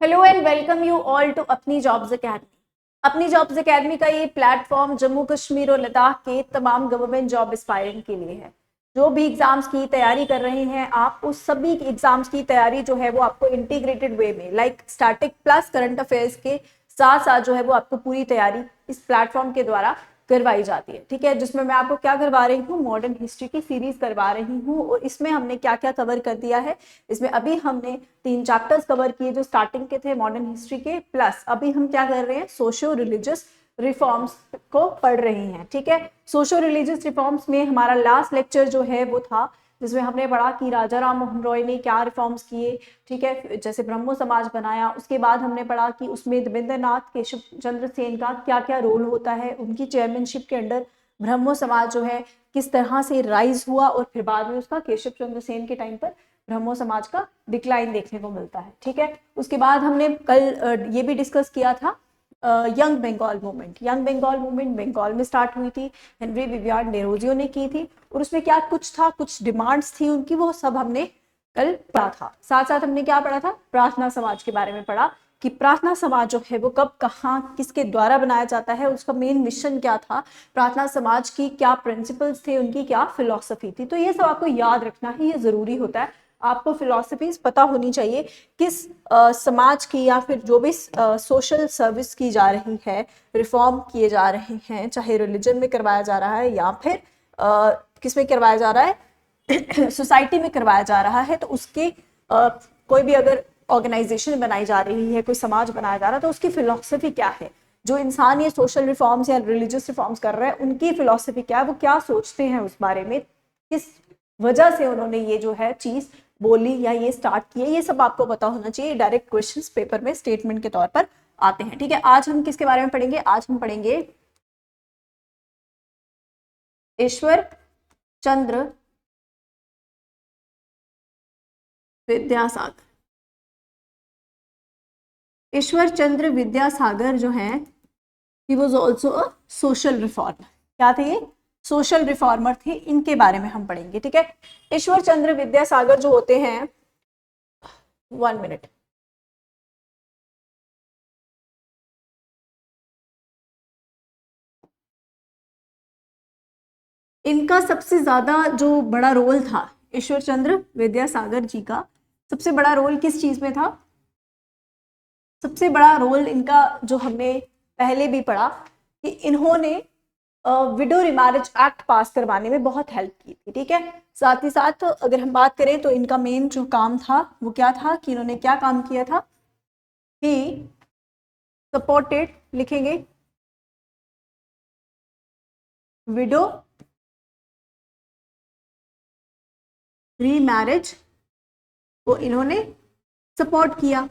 Hello and welcome you all to अपनी Jobs Academy. अपनी Jobs Academy का ये प्लेटफॉर्म जम्मू कश्मीर और लद्दाख के तमाम गवर्नमेंट जॉब एस्पायरेंट के लिए है। जो भी एग्जाम्स की तैयारी कर रहे हैं आप, उस सभी एग्जाम्स की तैयारी जो है वो आपको इंटीग्रेटेड वे में like static plus current affairs के साथ साथ जो है वो आपको पूरी तैयारी इस प्लेटफॉर्म के द्वारा करवाई जाती है। ठीक है, जिसमें मैं आपको क्या करवा रही हूँ, मॉडर्न हिस्ट्री की सीरीज करवा रही हूँ। और इसमें हमने क्या क्या कवर कर दिया है, इसमें अभी हमने 3 चैप्टर्स कवर किए जो स्टार्टिंग के थे मॉडर्न हिस्ट्री के, प्लस अभी हम क्या कर रहे हैं, सोशियो रिलीजियस रिफॉर्म्स को पढ़ रही हैं। ठीक है, सोशियो रिलीजियस रिफॉर्म्स में हमारा लास्ट लेक्चर जो है वो था जिसमें हमने पढ़ा कि राजा राम मोहन रॉय ने क्या रिफॉर्म्स किए। ठीक है, जैसे ब्रह्मो समाज बनाया। उसके बाद हमने पढ़ा कि उसमें देवेंद्रनाथ केशव चंद्र सेन का क्या क्या रोल होता है, उनकी चेयरमैनशिप के अंडर ब्रह्मो समाज जो है किस तरह से राइज हुआ, और फिर बाद में उसका केशव चंद्र सेन के टाइम पर ब्रह्मो समाज का डिक्लाइन देखने को मिलता है। ठीक है, उसके बाद हमने कल ये भी डिस्कस किया था Young Bengal Movement. Young Bengal Movement Bengal में स्टार्ट हुई थी, हेनरी विवियन डेरोजियो ने की थी, और उसमें क्या कुछ था, कुछ डिमांड्स थी उनकी, वो सब हमने कल पढ़ा था। साथ साथ हमने क्या पढ़ा था, प्रार्थना समाज के बारे में पढ़ा कि प्रार्थना समाज जो है वो कब कहाँ किसके द्वारा बनाया जाता है, उसका मेन मिशन क्या था, प्रार्थना समाज की क्या प्रिंसिपल्स थे, उनकी क्या फिलॉसफी थी। तो ये सब आपको याद रखना ही ये जरूरी होता है। आपको फिलॉसफीज पता होनी चाहिए किस समाज की, या फिर जो भी सोशल सर्विस की जा रही है, रिफॉर्म किए जा रहे हैं, चाहे रिलीजन में करवाया जा रहा है या फिर किस में करवाया जा रहा है सोसाइटी में करवाया जा रहा है, तो उसके कोई भी अगर ऑर्गेनाइजेशन बनाई जा रही है, कोई समाज बनाया जा रहा है, तो उसकी फिलॉसफी क्या है। जो इंसान ये सोशल रिफॉर्म्स या रिलीजियस रिफॉर्म्स कर रहे हैं उनकी फिलॉसफी क्या है, वो क्या सोचते हैं उस बारे में, किस वजह से उन्होंने ये जो है चीज बोली या ये स्टार्ट किए, ये सब आपको पता होना चाहिए। डायरेक्ट क्वेश्चंस पेपर में स्टेटमेंट के तौर पर आते हैं। ठीक है, आज हम किसके बारे में पढ़ेंगे, आज हम पढ़ेंगे ईश्वर चंद्र विद्यासागर। ईश्वर चंद्र विद्यासागर जो है, he was also a social reformer. क्या थे ये, सोशल रिफॉर्मर थे, इनके बारे में हम पढ़ेंगे। ठीक है, ईश्वर चंद्र विद्यासागर जो होते हैं, 1 मिनट, इनका सबसे ज्यादा जो बड़ा रोल था, ईश्वर चंद्र विद्यासागर जी का सबसे बड़ा रोल किस चीज में था, सबसे बड़ा रोल इनका जो हमने पहले भी पढ़ा कि इन्होंने विडो रिमैरिज एक्ट पास करवाने में बहुत हेल्प की थी। ठीक है, साथ ही साथ अगर हम बात करें तो इनका मेन जो काम था वो क्या था, कि इन्होंने क्या काम किया था, कि सपोर्टेड, लिखेंगे विडो रीमैरिज को इन्होंने सपोर्ट किया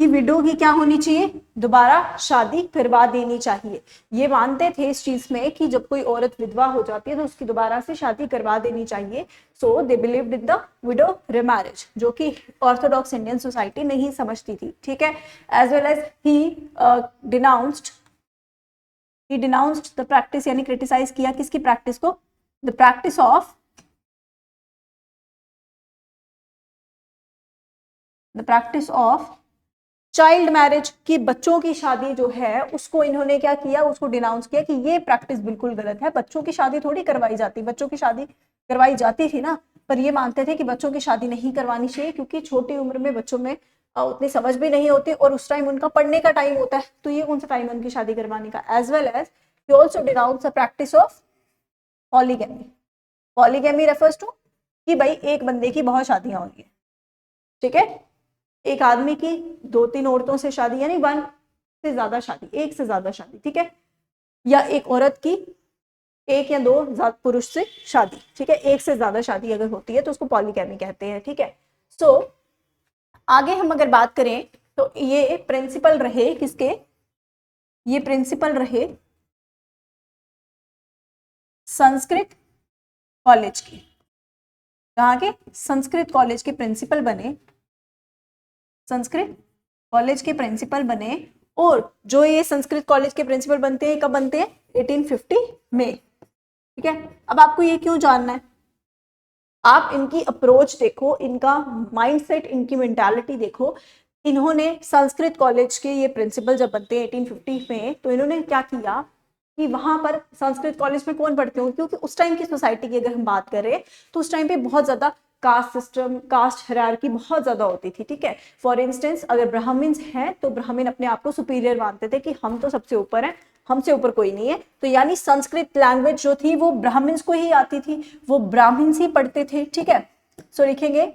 कि विडो की क्या होनी चाहिए, दोबारा शादी करवा देनी चाहिए। ये मानते थे इस चीज में कि जब कोई औरत विधवा हो जाती है तो उसकी दोबारा से शादी करवा देनी चाहिए। So they believed in the widow remarriage, जो कि ऑर्थोडॉक्स इंडियन सोसाइटी नहीं समझती थी। ठीक है, as well as he denounced the practice, यानी क्रिटिसाइज किया किसकी प्रैक्टिस को, the practice of child marriage, की बच्चों की शादी जो है उसको इन्होंने क्या किया, उसको डिनाउंस किया कि ये प्रैक्टिस बिल्कुल गलत है। बच्चों की शादी थोड़ी करवाई जाती, बच्चों की शादी करवाई जाती थी ना, पर ये मानते थे कि बच्चों की शादी नहीं करवानी चाहिए, क्योंकि छोटी उम्र में बच्चों में उतनी समझ भी नहीं होती और उस टाइम उनका पढ़ने का टाइम होता है, तो ये कौन सा टाइम है उनकी शादी करवाने का। As well as he also denounce the practice of polygamy. Polygamy refers to कि भाई एक बंदे की बहुत शादियां होंगी। ठीक है, एक आदमी की 2-3 औरतों से शादी, यानी वन से ज्यादा शादी, एक से ज्यादा शादी। ठीक है, या एक औरत की 1 या 2 पुरुष से शादी। ठीक है, एक से ज्यादा शादी अगर होती है तो उसको पॉलीगैमी कहते हैं। ठीक है, सो आगे हम अगर बात करें तो ये प्रिंसिपल रहे किसके, ये प्रिंसिपल रहे संस्कृत कॉलेज की। कहाँ के, संस्कृत कॉलेज के प्रिंसिपल बने, संस्कृत कॉलेज के प्रिंसिपल बने। और जो ये संस्कृत कॉलेज के प्रिंसिपल बनते हैं, कब बनते हैं, 1850 में। ठीक है, अब आपको ये क्यों जानना है, आप इनकी अप्रोच देखो, इनका माइंडसेट, इनकी मेंटालिटी देखो इन्होंने संस्कृत कॉलेज के ये प्रिंसिपल जब बनते हैं 1850 में, तो इन्होंने क्या किया कि वहां पर संस्कृत कॉलेज में कौन पढ़ते होंगे, क्योंकि उस टाइम की सोसाइटी की अगर हम बात करें तो उस टाइम पे बहुत ज्यादा कास्ट सिस्टम, कास्ट हायरार्की बहुत ज्यादा होती थी, ठीक है। फॉर इंस्टेंस अगर ब्राह्मण्स हैं तो ब्राह्मण अपने आप को सुपीरियर मानते थे कि हम तो सबसे ऊपर हैं, हमसे ऊपर कोई नहीं है। तो यानी संस्कृत लैंग्वेज जो थी वो ब्राह्मण्स को ही आती थी, वो ब्राह्मण्स ही पढ़ते थे, ठीक है। सो लिखेंगे,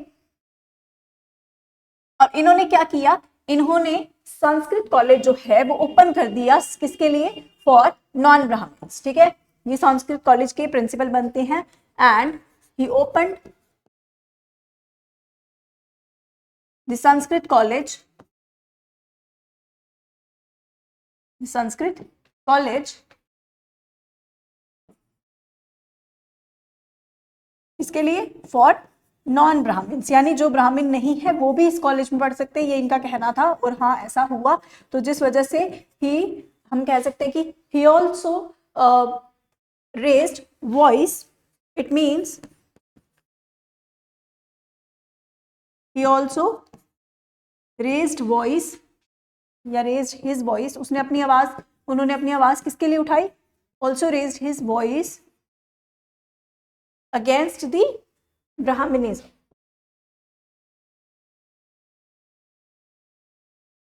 और इन्होंने क्या किया, इन्होंने संस्कृत कॉलेज जो है वो ओपन कर दिया, किसके लिए, फॉर नॉन ब्राह्मण्स, ठीक है। ये संस्कृत कॉलेज के प्रिंसिपल बनते हैं and he open the Sanskrit college, Sanskrit college इसके लिए फॉर नॉन ब्राह्मण्स, यानी जो ब्राह्मण नहीं है वो भी इस कॉलेज में पढ़ सकते हैं, ये इनका कहना था। और हाँ ऐसा हुआ, तो जिस वजह से ही हम कह सकते हैं कि he also raised voice, it means he also raised voice या रेज्ड हिज वॉइस, उसने अपनी आवाज, उन्होंने अपनी आवाज किसके लिए उठाई, also raised his voice against the Brahmanism,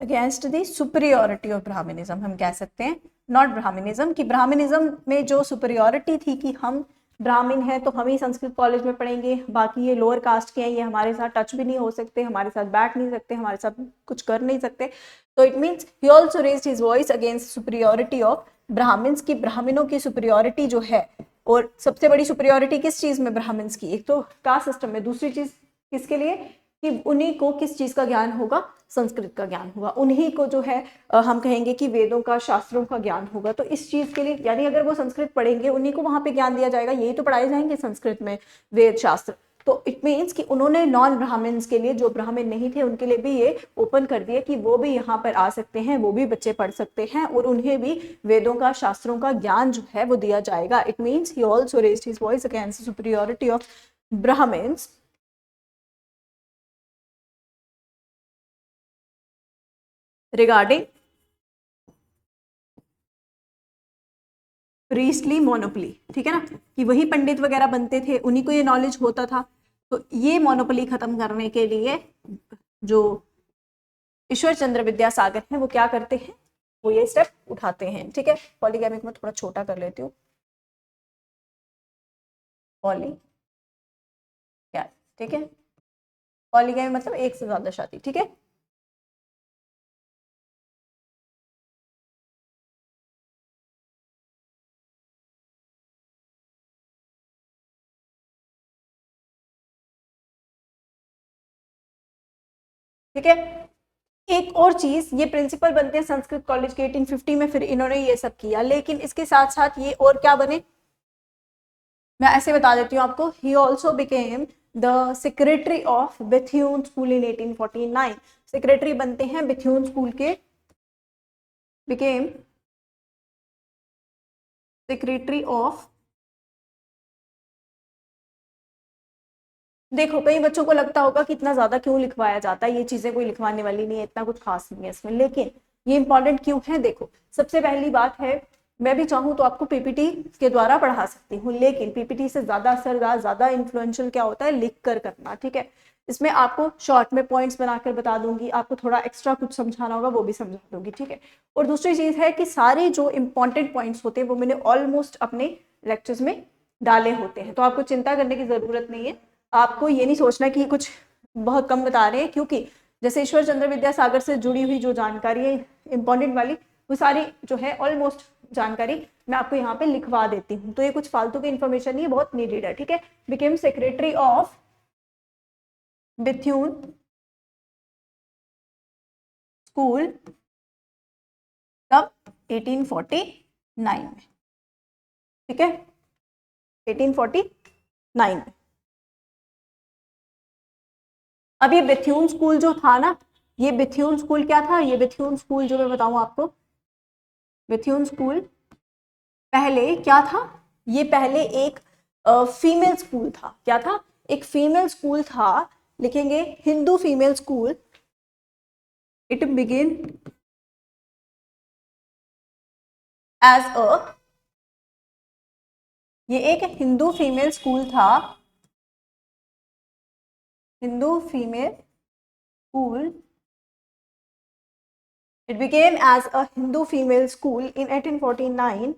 against the superiority of Brahmanism, हम कह सकते हैं नॉट ब्राह्मणिज्म, कि ब्राह्मणिज्म में जो सुपरियोरिटी थी कि हम ब्राह्मण हैं तो हम ही संस्कृत कॉलेज में पढ़ेंगे, बाकी ये लोअर कास्ट के हैं, ये हमारे साथ टच भी नहीं हो सकते, हमारे साथ बैठ नहीं सकते, हमारे साथ कुछ कर नहीं सकते। तो it means he also raised his voice against superiority of Brahmins, की ब्राह्मणों की सुपरियोरिटी जो है, और सबसे बड़ी सुपरियोरिटी किस चीज में, ब्राह्मण्स की, एक तो कास्ट सिस्टम में, दूसरी चीज किसके लिए, कि उन्हीं को किस चीज का ज्ञान होगा, संस्कृत का ज्ञान होगा, उन्हीं को जो है हम कहेंगे कि वेदों का, शास्त्रों का ज्ञान होगा। तो इस चीज के लिए, यानी अगर वो संस्कृत पढ़ेंगे उन्हीं को वहां पे ज्ञान दिया जाएगा, यही तो पढ़ाए जाएंगे संस्कृत में वेद शास्त्र। तो इट मीन्स कि उन्होंने नॉन ब्राह्मण्स के लिए, जो ब्राह्मण नहीं थे उनके लिए भी ये ओपन कर दिया कि वो भी यहाँ पर आ सकते हैं, वो भी बच्चे पढ़ सकते हैं, और उन्हें भी वेदों का, शास्त्रों का ज्ञान जो है वो दिया जाएगा। It means he also raised his voice against superiority of Brahmins regarding priestly monopoly, ठीक है ना, कि वही पंडित वगैरह बनते थे, उन्हीं को ये नॉलेज होता था। तो ये मोनोपोली खत्म करने के लिए जो ईश्वर चंद्र विद्यासागर हैं वो क्या करते हैं, वो ये स्टेप उठाते हैं, ठीक है। पॉलीगैमी को मैं थोड़ा छोटा कर लेती हूँ, पॉली क्या, ठीक है, पॉलीगैमी मतलब एक से ज्यादा शादी, ठीक है। ठीक है, एक और चीज, ये प्रिंसिपल बनते हैं संस्कृत कॉलेज के 1850 में, फिर इन्होंने ये सब किया, लेकिन इसके साथ साथ ये और क्या बने, मैं ऐसे बता देती हूँ आपको, he also became the secretary of Bethune school in 1849, secretary बनते हैं बेथ्यून स्कूल के, बिकेम सेक्रेटरी ऑफ, देखो कई बच्चों को लगता होगा कि इतना ज्यादा क्यों लिखवाया जाता है, ये चीजें कोई लिखवाने वाली नहीं है, इतना कुछ खास नहीं है इसमें, लेकिन ये इंपॉर्टेंट क्यों है, देखो सबसे पहली बात है, मैं भी चाहूँ तो आपको पीपीटी के द्वारा पढ़ा सकती हूँ, लेकिन पीपीटी से ज्यादा असरदार, ज्यादा इन्फ्लुएंशियल क्या होता है, लिख कर करना, ठीक है। इसमें आपको शॉर्ट में पॉइंट्स बनाकर बता दूंगी, आपको थोड़ा एक्स्ट्रा कुछ समझाना होगा वो भी समझा दूंगी, ठीक है। और दूसरी चीज है कि सारे जो इंपॉर्टेंट पॉइंट्स होते हैं वो मैंने ऑलमोस्ट अपने लेक्चर्स में डाले होते हैं, तो आपको चिंता करने की जरूरत नहीं है, आपको ये नहीं सोचना कि कुछ बहुत कम बता रहे हैं, क्योंकि जैसे ईश्वर चंद्र विद्यासागर से जुड़ी हुई जो जानकारी है इंपॉर्टेंट वाली, वो सारी जो है ऑलमोस्ट जानकारी मैं आपको यहाँ पे लिखवा देती हूँ, तो ये कुछ फालतू की इंफॉर्मेशन नहीं है, बहुत नीडेड है, ठीक है। Became secretary of Bethune school तब 1849 में, ठीक है, 1849 में। अब ये बेथ्यून स्कूल जो था ना, ये बेथ्यून स्कूल क्या था, ये बेथ्यून स्कूल जो मैं बताऊं आपको, बेथ्यून स्कूल पहले क्या था, ये पहले एक फीमेल स्कूल था, क्या था, एक फीमेल स्कूल था, लिखेंगे Hindu female school, it begin as a, ये एक हिंदू फीमेल स्कूल था, Hindu female school. It became as a Hindu female school in 1849।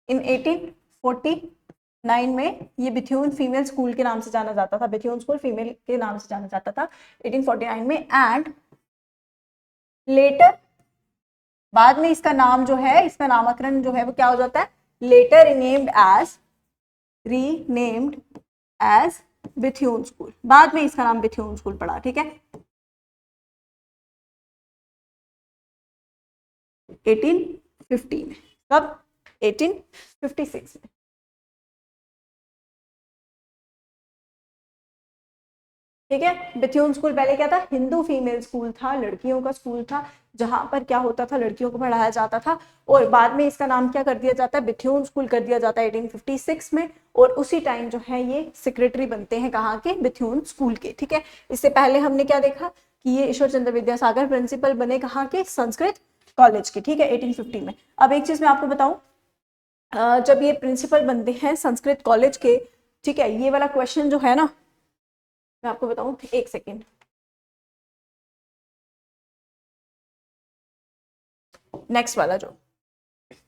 In 1849 में ये बिथ्यून फीमेल स्कूल के नाम से जाना जाता था, बिथ्यून स्कूल फीमेल के नाम से जाना जाता था 1849 में। एंड लेटर, बाद में इसका नाम जो है, इसका नामकरण जो है वो क्या हो जाता है, later renamed as, renamed as Bethune school. बाद में इसका नाम बिथ्यून स्कूल पड़ा, ठीक है, 1850 में। कब? 1856 में। ठीक है, बिथ्यून स्कूल पहले क्या था, हिंदू फीमेल स्कूल था, लड़कियों का स्कूल था, जहां पर क्या होता था, लड़कियों को पढ़ाया जाता था। और बाद में इसका नाम क्या कर दिया जाता है, बिथ्यून स्कूल कर दिया जाता है 1856 में। और उसी टाइम जो है ये सेक्रेटरी बनते हैं कहाँ के, बिथ्यून स्कूल के। ठीक है, इससे पहले हमने क्या देखा कि ये ईश्वर चंद्र विद्यासागर प्रिंसिपल बने कहाँ के, संस्कृत कॉलेज के। ठीक है, 1850 में। अब एक चीज मैं आपको बताऊं, जब ये प्रिंसिपल बनते हैं संस्कृत कॉलेज के, ठीक है, ये वाला क्वेश्चन जो है ना, मैं आपको बताऊं, एक सेकेंड, नेक्स्ट वाला जो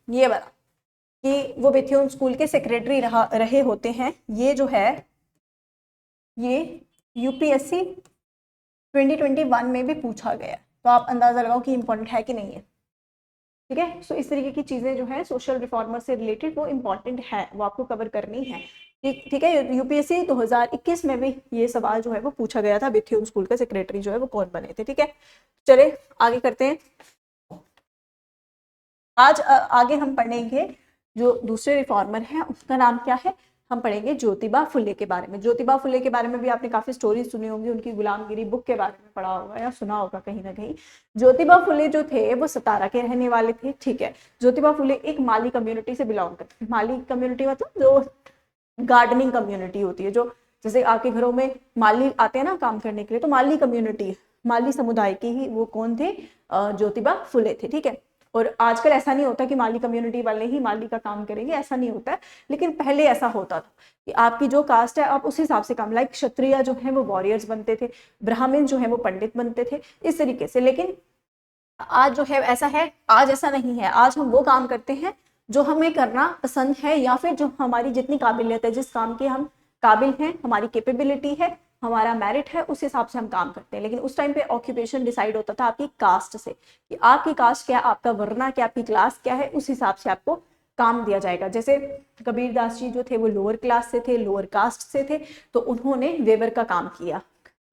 ये वाला, कि वो बिथ्यून स्कूल के सेक्रेटरी रहे होते हैं, ये जो है ये यूपीएससी 2021 में भी पूछा गया, तो आप अंदाजा लगाओ कि इंपॉर्टेंट है कि नहीं है। ठीक है, सो इस तरीके की चीजें जो है सोशल रिफॉर्मर से रिलेटेड वो इंपॉर्टेंट है, वो आपको कवर करनी है। ठीक है, यूपीएससी 2021 में भी ये सवाल जो है वो पूछा गया था, बिथ्यून स्कूल का सेक्रेटरी जो है वो कौन बने थे। ठीक है, चले आगे करते हैं। आज आगे हम पढ़ेंगे जो दूसरे रिफॉर्मर हैं उसका नाम क्या है, हम पढ़ेंगे ज्योतिबा फुले के बारे में। ज्योतिबा फुले के बारे में भी आपने काफी स्टोरी सुनी होंगी, उनकी गुलामगिरी बुक के बारे में पढ़ा होगा या सुना होगा कहीं ना कहीं। ज्योतिबा फुले जो थे वो सतारा के रहने वाले थे। ठीक है, ज्योतिबा फुले एक माली कम्युनिटी से बिलोंग करते, माली कम्युनिटी मतलब जो गार्डनिंग कम्युनिटी होती है, जो जैसे आपके घरों में माली आते हैं ना काम करने के लिए, तो माली कम्युनिटी, माली समुदाय के ही वो कौन थे, ज्योतिबा फुले थे। ठीक है, और आजकल ऐसा नहीं होता कि माली कम्युनिटी वाले ही माली का काम करेंगे, ऐसा नहीं होता है, लेकिन पहले ऐसा होता था कि आपकी जो कास्ट है आप उस हिसाब से काम, लाइक क्षत्रिय जो है वो वॉरियर्स बनते थे, ब्राह्मण जो है वो पंडित बनते थे, इस तरीके से। लेकिन आज जो है ऐसा है, आज ऐसा नहीं है, आज हम वो काम करते हैं जो हमें करना पसंद है, या फिर जो हमारी जितनी काबिलियत है, जिस काम की हम काबिल हैं, हमारी कैपेबिलिटी है, हमारा मेरिट है, उस हिसाब से हम काम करते हैं। लेकिन उस टाइम पे ऑक्यूपेशन डिसाइड होता था आपकी कास्ट से, कि आपकी कास्ट क्या, आपका वर्ना क्या, आपकी क्लास क्या है, उस हिसाब से आपको काम दिया जाएगा। जैसे कबीरदास जी जो थे वो लोअर क्लास से थे, लोअर कास्ट से थे, तो उन्होंने वेवर का काम किया,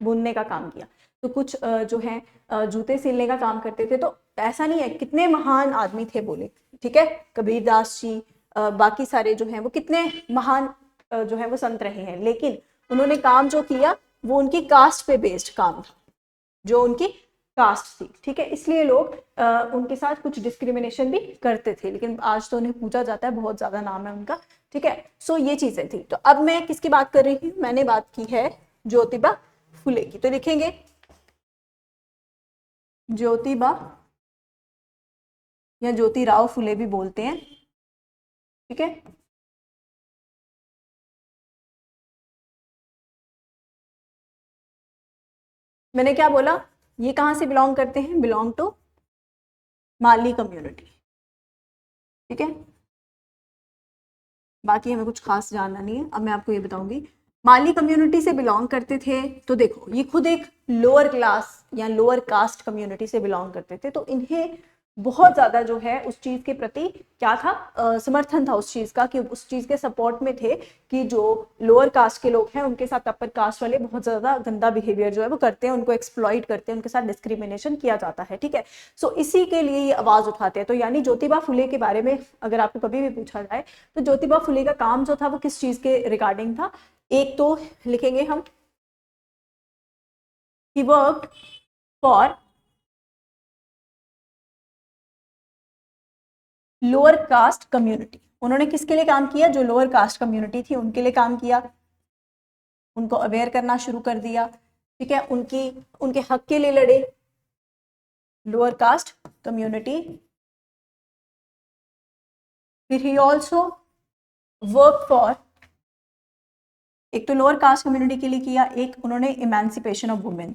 बुनने का काम किया। तो कुछ जो है जूते सिलने का काम करते थे। तो ऐसा नहीं है, कितने महान आदमी थे बोले, ठीक है, कबीरदास जी, बाकी सारे जो हैं वो कितने महान जो है वो संत रहे हैं, लेकिन उन्होंने काम जो किया वो उनकी कास्ट पे बेस्ड काम था, जो उनकी कास्ट थी। ठीक है, इसलिए लोग उनके साथ कुछ डिस्क्रिमिनेशन भी करते थे, लेकिन आज तो उन्हें पूछा जाता है, बहुत ज्यादा नाम है उनका। ठीक है, सो ये चीजें थी। तो अब मैं किसकी बात कर रही हूँ, मैंने बात की है ज्योतिबा फुले की। तो लिखेंगे ज्योतिबा, या ज्योतिराव फुले भी बोलते हैं। ठीक है, मैंने क्या बोला, ये कहाँ से बिलोंग करते हैं, बिलोंग टू माली कम्युनिटी। ठीक है, बाकी हमें कुछ खास जानना नहीं है, अब मैं आपको ये बताऊंगी। माली कम्युनिटी से बिलोंग करते थे, तो देखो ये खुद एक लोअर क्लास या लोअर कास्ट कम्युनिटी से बिलोंग करते थे, तो इन्हें बहुत ज्यादा जो है उस चीज के प्रति क्या था, समर्थन था उस चीज का, कि उस चीज के सपोर्ट में थे कि जो लोअर कास्ट के लोग हैं उनके साथ अपर कास्ट वाले बहुत ज्यादा गंदा बिहेवियर जो है वो करते हैं, उनको एक्सप्लॉइट करते हैं, उनके साथ डिस्क्रिमिनेशन किया जाता है। ठीक है, सो इसी के लिए ये आवाज उठाते हैं। तो यानी ज्योतिबा फुले के बारे में अगर आपको कभी भी पूछा जाए, तो ज्योतिबा फुले का काम जो था वो किस चीज के रिगार्डिंग था, एक तो लिखेंगे हम, he work for lower caste community. उन्होंने किसके लिए काम किया, जो लोअर कास्ट कम्युनिटी थी उनके लिए काम किया, उनको अवेयर करना शुरू कर दिया। ठीक है, उनके हक के लिए लड़े, लोअर कास्ट कम्युनिटी। फिर ही ऑल्सो वर्क फॉर, एक तो लोअर कास्ट कम्युनिटी के लिए किया, एक उन्होंने इमेंसिपेशन ऑफ वुमेन,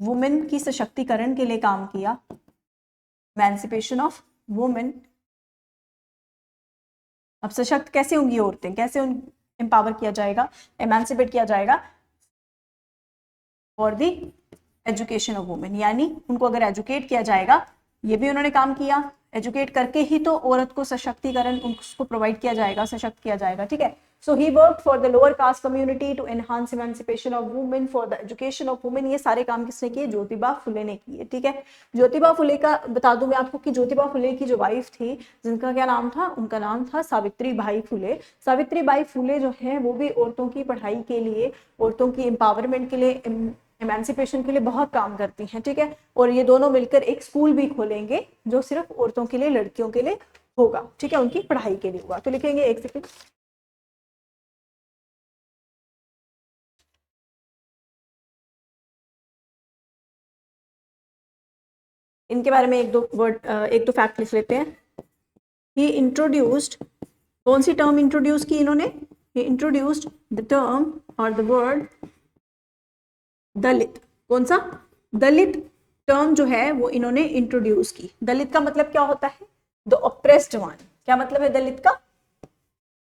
वुमेन की सशक्तिकरण के लिए काम किया, इमेंसिपेशन ऑफ वुमेन। अब सशक्त कैसे होंगी औरतें, कैसे उन एम्पावर किया जाएगा, एमेंसिपेट किया जाएगा, for the education of women, यानी उनको अगर एजुकेट किया जाएगा, ये भी उन्होंने काम किया, एजुकेट करके ही तो औरत को सशक्तिकरण उसको प्रोवाइड किया जाएगा, सशक्त किया जाएगा। ठीक है, so he work for the lower caste community to enhance emancipation of women, for the education of women. ये सारे काम किसने किए, ज्योतिबा फुले ने किए। ठीक है, ज्योतिबा फुले का बता दूं मैं आपको कि ज्योतिबा फुले की जो वाइफ थी, जिनका क्या नाम था, उनका नाम था सावित्री बाई फुले। सावित्री बाई फुले जो है वो भी औरतों की पढ़ाई के लिए, औरतों की एम्पावरमेंट के लिए, इमेंसिपेशन के लिए बहुत काम करती हैं। ठीक है, और ये दोनों मिलकर एक स्कूल भी खोलेंगे जो सिर्फ औरतों के लिए, लड़कियों के लिए होगा। ठीक है, उनकी पढ़ाई के लिए होगा। तो लिखेंगे, एक सेकेंड, इनके बारे में एक दो वर्ड, एक दो फैक्ट लिख लेते हैं। ही इंट्रोड्यूस्ड, कौन सी टर्म इंट्रोड्यूस की इन्होंने, ही इंट्रोड्यूस्ड द टर्म और द वर्ड दलित। कौन सा, दलित टर्म जो है वो इन्होंने इंट्रोड्यूस की। दलित का मतलब क्या होता है, द ऑप्रेस्ड वन। क्या मतलब है दलित का,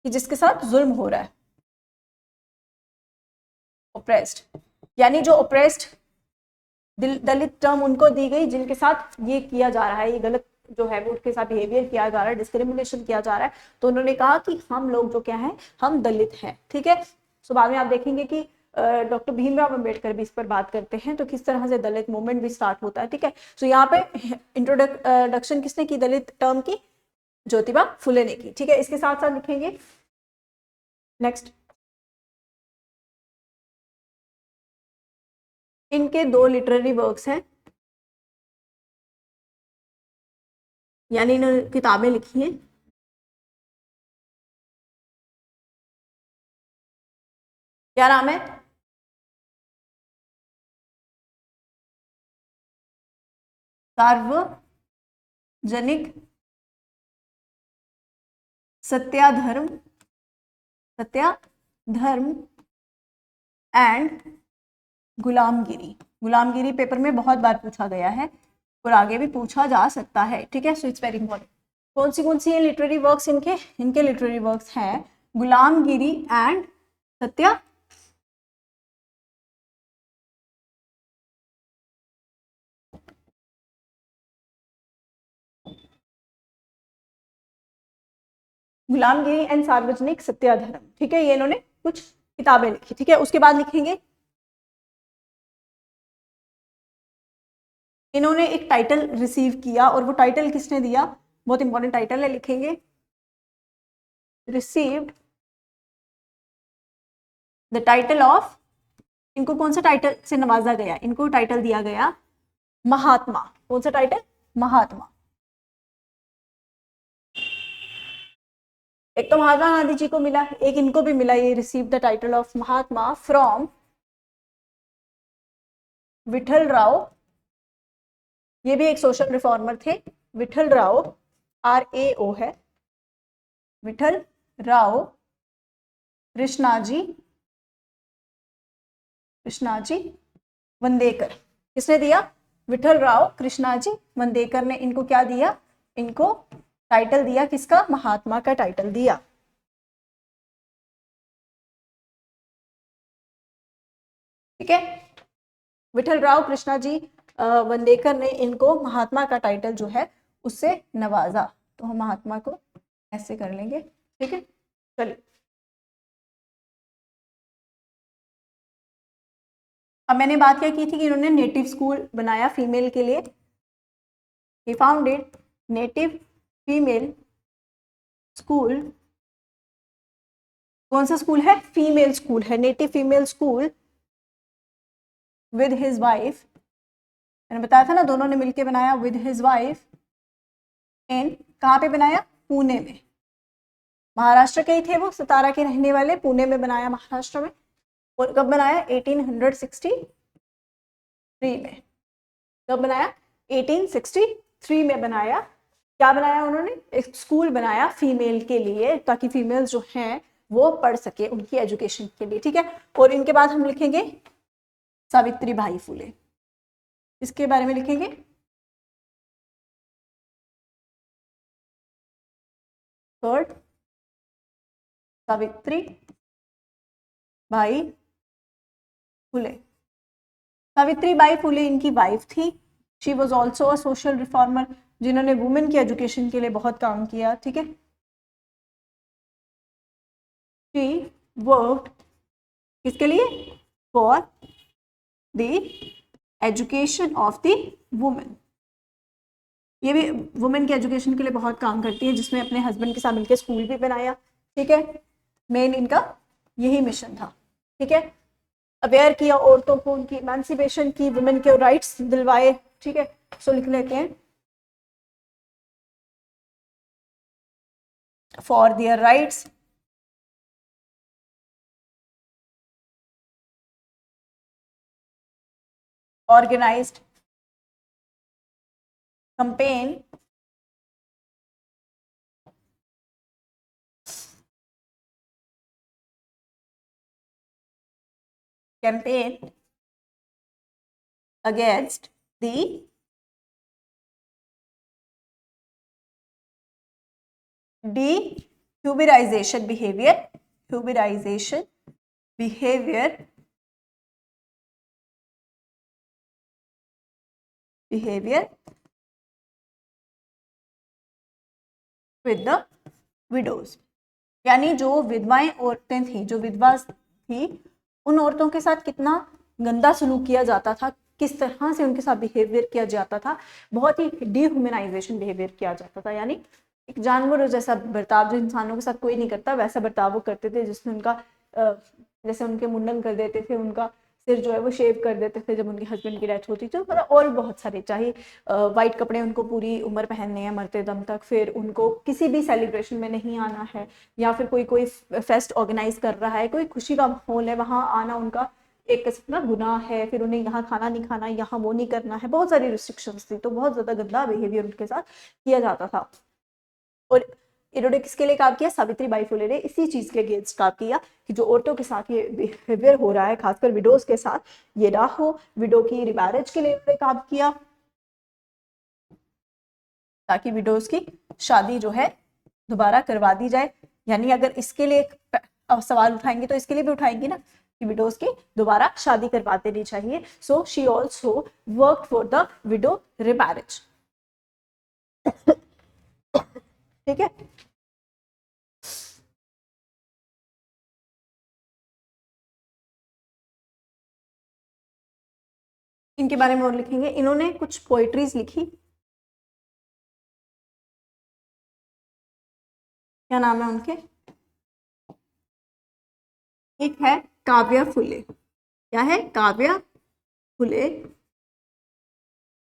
कि जिसके साथ जुल्म हो रहा है, ऑप्रेस्ड, यानी जो ऑप्रेस्ड, दलित टर्म उनको दी गई जिनके साथ ये किया जा रहा है, ये गलत जो है वो उनके साथ बिहेवियर किया जा रहा है, डिस्क्रिमिनेशन किया जा रहा है। तो उन्होंने कहा कि हम लोग जो क्या है, हम दलित हैं। ठीक है, सो बाद में आप देखेंगे कि डॉक्टर भीमराव अंबेडकर भी इस पर बात करते हैं, तो किस तरह से दलित मूवमेंट भी स्टार्ट होता है। ठीक है, सो यहाँ पे इंट्रोडक्शन किसने की दलित टर्म की, ज्योतिबा फुले ने की। ठीक है, इसके साथ साथ लिखेंगे नेक्स्ट, इनके दो लिटरेरी वर्क्स हैं, यानी इन्होंने किताबें लिखी हैं। क्या नाम है, सार्वजनिक सत्याधर्म, सत्याधर्म एंड गुलामगिरी। गुलामगिरी पेपर में बहुत बार पूछा गया है और आगे भी पूछा जा सकता है। ठीक है, सो इट्स वेरी इंपॉर्टेंट। कौन सी है लिटरेरी वर्क्स इनके, इनके लिटरेरी वर्क्स हैं गुलामगिरी एंड सत्या, गुलामगिरी एंड सार्वजनिक सत्याधर्म। ठीक है, ये इन्होंने कुछ किताबें लिखी। ठीक है, उसके बाद लिखेंगे इन्होंने एक टाइटल रिसीव किया, और वो टाइटल किसने दिया, बहुत इंपॉर्टेंट टाइटल है, लिखेंगे रिसीव्ड द टाइटल ऑफ, इनको कौन सा टाइटल से नवाजा गया, इनको टाइटल दिया गया महात्मा। कौन सा टाइटल, महात्मा। एक तो महात्मा गांधी जी को मिला, एक इनको भी मिला, ये receive the title of Mahatma from Vitthal Rao, ये भी एक सोशल रिफॉर्मर थे, विठल राव, RAO है, विठल राव कृष्णाजी, कृष्णाजी वंदेकर। किसने दिया, विठल राव कृष्णाजी वंदेकर ने इनको क्या दिया, इनको टाइटल दिया, किसका, महात्मा का टाइटल दिया। ठीक है, विठल राव कृष्णाजी वंदेकर ने इनको महात्मा का टाइटल जो है उससे नवाजा। तो हम महात्मा को ऐसे कर लेंगे। ठीक है, चलिए अब मैंने बात क्या की थी कि इन्होंने नेटिव स्कूल बनाया फीमेल के लिए, he founded native female school. कौन सा स्कूल है, फीमेल स्कूल है, native female school with his wife, मैंने बताया था ना दोनों ने मिलकर बनाया, विद हिज वाइफ इन, कहाँ पे बनाया, पुणे में, महाराष्ट्र के ही थे वो, सतारा के रहने वाले, पुणे में बनाया महाराष्ट्र में। और कब बनाया? 1863 में। कब बनाया? 1863 में बनाया। क्या बनाया उन्होंने? एक स्कूल बनाया फीमेल के लिए, ताकि फीमेल्स जो हैं वो पढ़ सके, उनकी एजुकेशन के लिए, ठीक है। और इनके बाद हम लिखेंगे सावित्री बाई फुले। इसके बारे में लिखेंगे थर्ड, सावित्री बाई फुले। सावित्री बाई फुले इनकी वाइफ थी। She was also a social reformer, जिन्होंने वुमेन की एजुकेशन के लिए बहुत काम किया, ठीक है। शी वर्कड किसके लिए? For the education of the women. ये भी वुमेन के एजुकेशन के लिए बहुत काम करती है, जिसमें अपने हस्बैंड के साथ मिलकर स्कूल भी बनाया, ठीक है। मेन इनका यही मिशन था, ठीक है। अवेयर किया औरतों को, उनकी इमेंसिपेशन की, वुमेन के राइट्स दिलवाए, ठीक है। सो लिख लेते हैं for their rights organized campaign against the dehumanization behavior with the widows। यानी जो विधवाएं औरतें थी, जो विधवा थी, उन औरतों के साथ कितना गंदा सलूक किया जाता था, किस तरह से उनके साथ बिहेवियर किया जाता था, बहुत ही डिह्यूमनाइजेशन बिहेवियर किया जाता था। यानी एक जानवरों जैसा बर्ताव, जो इंसानों के साथ कोई नहीं करता, वैसा बर्ताव वो करते थे, जिसमें उनका जैसे उनके मुंडन कर देते थे, उनका सिर जो है वो शेव कर देते थे जब उनके हस्बैंड की डेथ होती थी। मतलब और बहुत सारे, चाहे वाइट कपड़े उनको पूरी उम्र पहनने हैं मरते दम तक, फिर उनको किसी भी सेलिब्रेशन में नहीं आना है, या फिर कोई कोई फेस्ट ऑर्गेनाइज कर रहा है, कोई खुशी का माहौल है, वहाँ आना उनका एक किस्म का गुनाह है, फिर उन्हें यहाँ खाना नहीं खाना, यहाँ वो नहीं करना है, बहुत सारी रिस्ट्रिक्शंस थी। तो बहुत ज़्यादा गंदा बिहेवियर उनके साथ किया जाता था। और इन्होंने किसके लिए काम किया? सावित्री बाई फुले ने इसी चीज के अगेंस्ट काम किया कि जो औरतों के साथ ये बिहेवियर हो रहा है, खासकर विडोज के साथ, ये ना हो। विडो की रिमैरेज के लिए इन्होंने काम किया, ताकि विडोज की शादी जो है दोबारा करवा दी जाए। यानी अगर इसके लिए सवाल उठाएंगे तो इसके लिए भी उठाएंगे ना, कि विडोज की दोबारा शादी करवा देनी चाहिए। So she also work for the widow remarriage, ठीक है। इनके बारे में और लिखेंगे। इन्होंने कुछ पोएट्रीज लिखी, क्या नाम है उनके? एक है काव्या फुले। क्या है? काव्या फुले।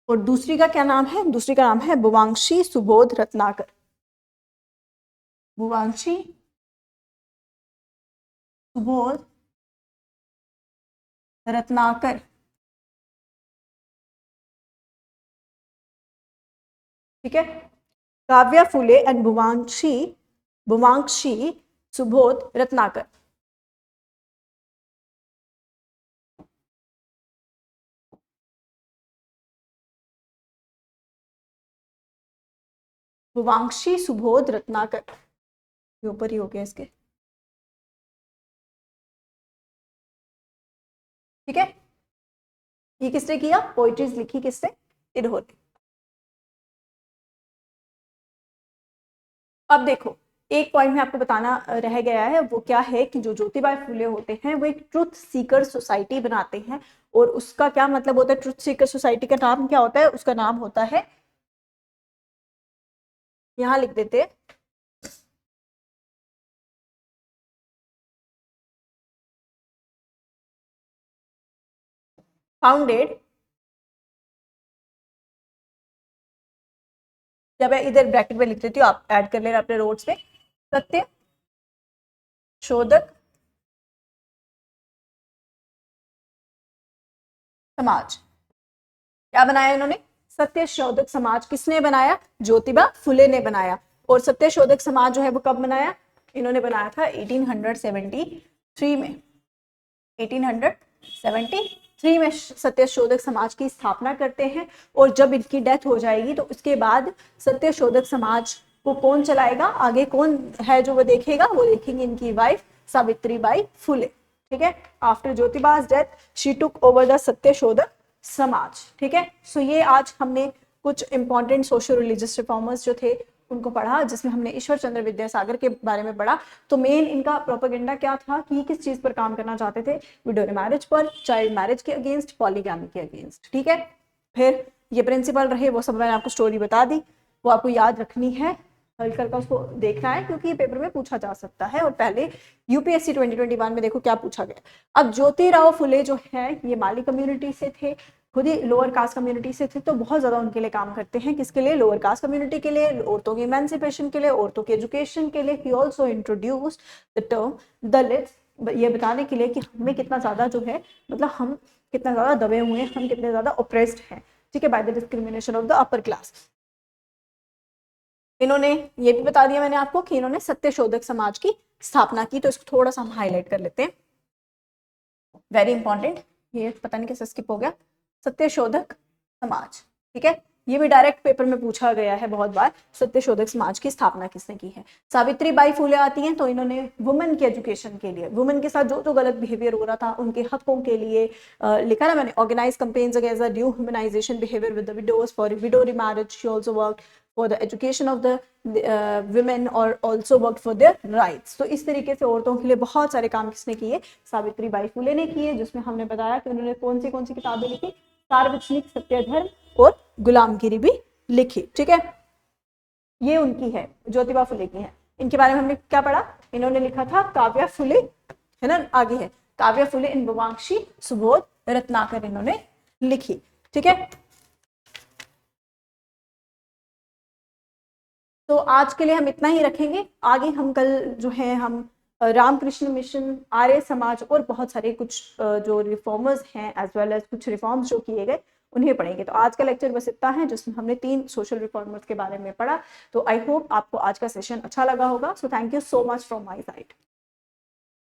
और दूसरी का क्या नाम है? दूसरी का नाम है बुवांशी सुबोध रत्नाकर। बुवांशी सुबोध रत्नाकर, ठीक है। काव्या फुले एंड बुवांशी सुबोध रत्नाकर। बुवांशी सुबोध रत्नाकर, ये ऊपर ही हो गया इसके, ठीक है। ये किसने किया? पोइट्रीज लिखी किसने? इन्होंने। अब देखो, एक पॉइंट में आपको बताना रह गया है, वो क्या है कि जो ज्योतिबा फुले होते हैं वो एक ट्रुथ सीकर सोसाइटी बनाते हैं। और उसका क्या मतलब होता है? ट्रुथ सीकर सोसाइटी का नाम क्या होता है? उसका नाम होता है, यहां लिख देते हैं, फाउंडेड, जब मैं इधर ब्रैकेट में लिख देती हूँ, आप ऐड कर लेना अपने नोट्स में, सत्य शोधक समाज क्या बनाया इन्होंने? सत्यशोधक समाज। किसने बनाया? ज्योतिबा फुले ने बनाया। और सत्यशोधक समाज जो है वो कब बनाया? इन्होंने बनाया था 1873 में। 1873 में सत्यशोधक समाज की स्थापना करते हैं। और जब इनकी डेथ हो जाएगी तो उसके बाद सत्यशोधक समाज को कौन चलाएगा, आगे कौन है जो वो देखेगा? वो देखेंगे इनकी वाइफ सावित्री बाई फुले। ठीक है, after Jyotiba's death she took over the Satyashodhak Samaj. ठीक है, सो ये आज हमने कुछ इंपॉर्टेंट सोशल रिलीजियस रिफॉर्मर्स जो थे उनको पढ़ा, जिसमें हमने ईश्वर चंद्र विद्यासागर के बारे में पढ़ा। तो मेन इनका प्रोपेगेंडा क्या था कि किस चीज पर काम करना चाहते थे? विडो मैरिज पर, चाइल्ड मैरिज के अगेंस्ट, पॉलीगैमी के अगेंस्ट। ठीक है, फिर ये प्रिंसिपल रहे, वो सब मैंने आपको स्टोरी बता दी, वो आपको याद रखनी है, हल्का हल्का उसको देखना है क्योंकि ये पेपर में पूछा जा सकता है। और पहले यूपीएससी 2021 में देखो क्या पूछा गया। अब ज्योतिराव फुले जो है ये माली कम्युनिटी से थे, खुद ही लोअर कास्ट कम्युनिटी से थे, तो बहुत ज्यादा उनके लिए काम करते हैं। किसके लिए? लोअर कास्ट कम्युनिटी के लिए, औरतों की इमेंसिपेशन के लिए, औरतों के एजुकेशन के लिए। He also introduced the term Dalits, ये बताने के लिए कि हमें कितना ज्यादा जो है, मतलब हम कितना ज्यादा दबे हुए हैं, हम कितने ज्यादा ओप्रेस्ड हैं। ठीक है, by the discrimination of the upper class. इन्होंने ये भी बता दिया मैंने आपको कि इन्होंने सत्यशोधक समाज की स्थापना की। तो इसको थोड़ा सा हम हाईलाइट कर लेते हैं, वेरी इंपॉर्टेंट। ये पता नहीं कैसे स्किप हो गया, सत्यशोधक समाज। ठीक है, ये भी डायरेक्ट पेपर में पूछा गया है बहुत बार, सत्यशोधक समाज की स्थापना किसने की है? सावित्री बाई फुले आती हैं, तो इन्होंने वुमेन के एजुकेशन के लिए, वुमेन के साथ जो जो गलत बिहेवियर हो रहा था उनके हकों के लिए लिखा ना मैंने, organise campaigns against the dehumanisation behaviour with the widows, for widow remarriage. She also worked for the education of the women or also worked for their rights। तो इस तरीके से औरतों के लिए बहुत सारे काम किसने किए? सावित्री बाई फुले ने किए, जिसमें हमने बताया कि उन्होंने कौन सी किताबें लिखी? सार्वजनिक सत्यधर्म और गुलामगिरी भी लिखी। ठीक है, ये उनकी है, ज्योतिबा फुले की है। इनके बारे में हमने क्या पढ़ा? इन्होंने लिखा था काव्या फुले, है ना, आगे है काव्या फुले इन वामांशी सुबोध रत्नाकर इन्होंने लिखी। ठीक है, तो आज के लिए हम इतना ही रखेंगे। आगे हम कल जो है हम रामकृष्ण मिशन, आर्य समाज और बहुत सारे कुछ जो रिफॉर्मर्स हैं एज वेल एज कुछ रिफॉर्म्स जो किए गए उन्हें पढ़ेंगे। तो आज का लेक्चर बस इतना है जिसमें हमने 3 सोशल रिफॉर्मर्स के बारे में पढ़ा। तो आई होप आपको आज का सेशन अच्छा लगा होगा। So thank you so much from my side.